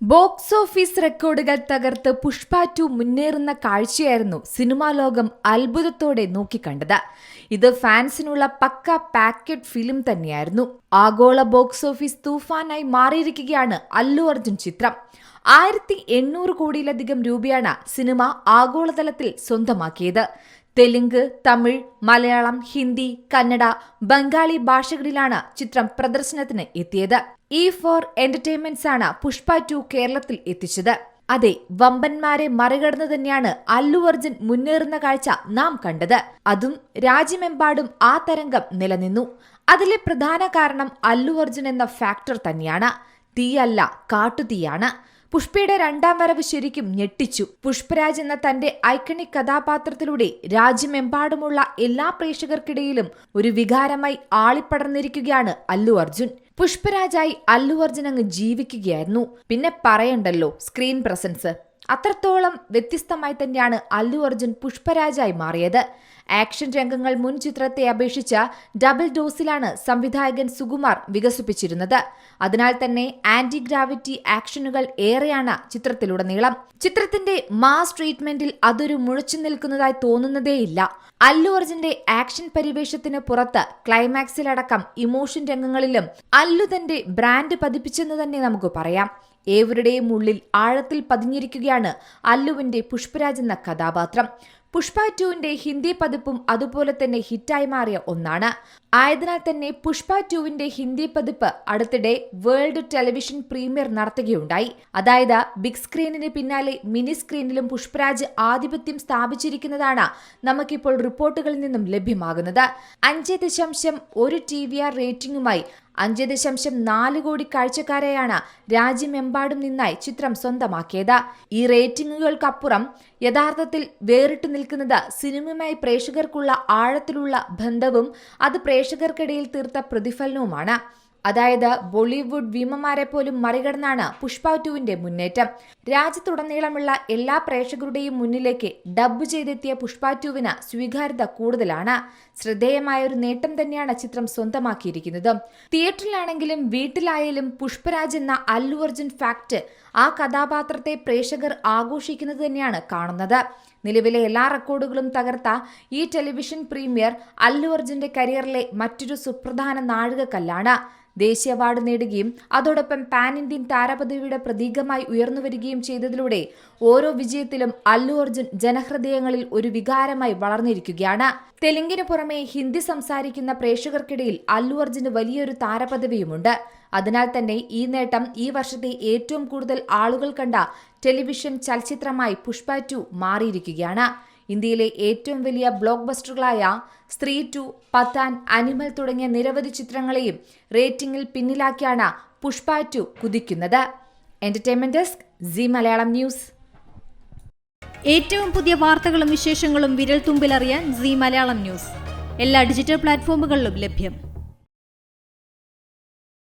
Box office റെക്കോർഡുകൾ തകർത്ത് പുഷ്പ 2 മുന്നേറുന്ന കാഴ്ചയായിരുന്നു സിനിമാ ലോകം അത്ഭുതത്തോടെ നോക്കിക്കണ്ടത്. ഇത് ഫാൻസിനുള്ള പക്ക പാക്കറ്റ് ഫിലിം തന്നെയായിരുന്നു. ആഗോള ബോക്സ് ഓഫീസ് തൂഫാനായി മാറിയിരിക്കുകയാണ് അല്ലു അർജുൻ ചിത്രം. 1800 കോടിയിലധികം രൂപയാണ് സിനിമ ആഗോളതലത്തിൽ സ്വന്തമാക്കിയത്. തെലുങ്ക്, തമിഴ്, മലയാളം, ഹിന്ദി, കന്നഡ, ബംഗാളി ഭാഷകളിലാണ് ചിത്രം പ്രദർശനത്തിന് എത്തിയത്. E4 എന്റർടൈൻമെന്റ്സ് ആണ് പുഷ്പ 2 കേരളത്തിൽ എത്തിച്ചത്. അതെ, വമ്പന്മാരെ മറികടന്നു തന്നെയാണ് അല്ലു അർജുൻ മുന്നേറുന്ന കാഴ്ച നാം കണ്ടത്. അതും രാജ്യമെമ്പാടും ആ തരംഗം നിലനിന്നു. അതിലെ പ്രധാന കാരണം അല്ലു അർജുൻ എന്ന ഫാക്ടർ തന്നെയാണ്. തീയല്ല, കാട്ടുതീയാണ്. പുഷ്പയുടെ രണ്ടാം വരവ് ശരിക്കും ഞെട്ടിച്ചു. പുഷ്പരാജ് എന്ന തന്റെ ഐക്കണിക് കഥാപാത്രത്തിലൂടെ രാജ്യമെമ്പാടുമുള്ള എല്ലാ പ്രേക്ഷകർക്കിടയിലും ഒരു വികാരമായി ആളിപ്പടർന്നിരിക്കുകയാണ് അല്ലു അർജുൻ. പുഷ്പരാജായി അല്ലു അർജുൻ അങ്ങ് ജീവിക്കുകയായിരുന്നു. പിന്നെ പറയണ്ടല്ലോ സ്ക്രീൻ പ്രസൻസ്. അത്രത്തോളം വ്യത്യസ്തമായി തന്നെയാണ് അല്ലു അർജുൻ പുഷ്പരാജായി മാറിയത്. ആക്ഷൻ രംഗങ്ങൾ മുൻ ചിത്രത്തെ അപേക്ഷിച്ച് ഡബിൾ ഡോസിലാണ് സംവിധായകൻ സുകുമാർ വികസിപ്പിച്ചിരുന്നത്. അതിനാൽ തന്നെ ആന്റി ഗ്രാവിറ്റി ആക്ഷനുകൾ ഏറെയാണ് ചിത്രത്തിലുടനീളം. ചിത്രത്തിന്റെ മാസ് ട്രീറ്റ്മെന്റിൽ അതൊരു മുഴച്ചു നിൽക്കുന്നതായി തോന്നുന്നതേയില്ല. അല്ലു അർജുന്റെ ആക്ഷൻ പരിവേഷത്തിന് പുറത്ത് ക്ലൈമാക്സിലടക്കം ഇമോഷൻ രംഗങ്ങളിലും അല്ലു തന്റെ ബ്രാൻഡ് പതിപ്പിച്ചെന്ന് തന്നെ നമുക്ക് പറയാം. ഏവരുടെയും ഉള്ളിൽ ആഴത്തിൽ പതിഞ്ഞിരിക്കുകയാണ് അല്ലുവിന്റെ പുഷ്പരാജ് എന്ന കഥാപാത്രം. പുഷ്പ 2വിന്റെ ഹിന്ദി പതിപ്പും അതുപോലെ തന്നെ ഹിറ്റായി മാറിയ ഒന്നാണ്. ആയതിനാൽ തന്നെ പുഷ്പ 2വിന്റെ ഹിന്ദി പതിപ്പ് അടുത്തിടെ വേൾഡ് ടെലിവിഷൻ പ്രീമിയർ നടത്തുകയുണ്ടായി. അതായത് ബിഗ് സ്ക്രീനിന് പിന്നാലെ മിനി സ്ക്രീനിലും പുഷ്പരാജ് ആധിപത്യം സ്ഥാപിച്ചിരിക്കുന്നതാണ് നമുക്കിപ്പോൾ റിപ്പോർട്ടുകളിൽ നിന്നും ലഭ്യമാകുന്നത്. 5.1 TVR റേറ്റിംഗുമായി 5.4 കോടി കാഴ്ചക്കാരെയാണ് രാജ്യമെമ്പാടും നിന്നായി ചിത്രം സ്വന്തമാക്കിയത്. ഈ റേറ്റിംഗുകൾക്കപ്പുറം യഥാർത്ഥത്തിൽ വേറിട്ട് നിൽക്കുന്നത് സിനിമയുമായി പ്രേക്ഷകർക്കുള്ള ആഴത്തിലുള്ള ബന്ധവും അത് പ്രേക്ഷകർക്കിടയിൽ തീർത്ത പ്രതിഫലനവുമാണ്. അതായത് ബോളിവുഡ് ഭീമന്മാരെ പോലും മറികടന്നാണ് പുഷ്പ 2വിന്റെ മുന്നേറ്റം. രാജ്യത്തുടനീളമുള്ള എല്ലാ പ്രേക്ഷകരുടെയും മുന്നിലേക്ക് ഡബ്ബ് ചെയ്തെത്തിയ പുഷ്പ 2വിന് സ്വീകാര്യത കൂടുതലാണ്. ശ്രദ്ധേയമായ ഒരു നേട്ടം തന്നെയാണ് ചിത്രം സ്വന്തമാക്കിയിരിക്കുന്നത്. തിയേറ്ററിലാണെങ്കിലും വീട്ടിലായാലും പുഷ്പരാജ് എന്ന അല്ലു അർജുൻ ഫാക്ട്, ആ കഥാപാത്രത്തെ പ്രേക്ഷകർ ആഘോഷിക്കുന്നത് തന്നെയാണ് കാണുന്നത്. നിലവിലെ എല്ലാ റെക്കോർഡുകളും തകർത്ത ഈ ടെലിവിഷൻ പ്രീമിയർ അല്ലു അർജുന്റെ കരിയറിലെ മറ്റൊരു സുപ്രധാന നാഴികക്കല്ലാണ്. ദേശീയ അവാർഡ് നേടുകയും അതോടൊപ്പം പാൻ ഇന്ത്യൻ താരപദവിയുടെ പ്രതീകമായി ഉയർന്നുവരികയും ചെയ്തതിലൂടെ ഓരോ വിജയത്തിലും അല്ലു അർജുൻ ജനഹൃദയങ്ങളിൽ ഒരു വികാരമായി വളർന്നിരിക്കുകയാണ്. തെലുങ്കിന് പുറമെ ഹിന്ദി സംസാരിക്കുന്ന പ്രേക്ഷകർക്കിടയിൽ അല്ലു അർജുന് വലിയൊരു താരപദവിയുമുണ്ട്. അതിനാൽ തന്നെ ഈ നേട്ടം ഈ വർഷത്തെ ഏറ്റവും കൂടുതൽ ആളുകൾ കണ്ട ടെലിവിഷൻ ചലച്ചിത്രമായി പുഷ്പ 2 മാറിയിരിക്കുകയാണ്. ഇന്ത്യയിലെ ഏറ്റവും വലിയ ബ്ലോക്ക് ബസ്റ്ററുകളായ സ്ത്രീ 2, പത്താൻ, അനിമൽ തുടങ്ങിയ നിരവധി ചിത്രങ്ങളെയും റേറ്റിംഗിൽ പിന്നിലാക്കിയാണ് പുഷ്പ 2 കുതിക്കുന്നത്. Entertainment desk, Zee Malayalam news. ഏറ്റവും പുതിയ വാർത്തകളും വിശേഷങ്ങളും വിരൽ തുമ്പിലറിയാൻ സി മലയാളം ന്യൂസ് എല്ലാ ഡിജിറ്റൽ പ്ലാറ്റ്ഫോമുകളിലും ലഭ്യം.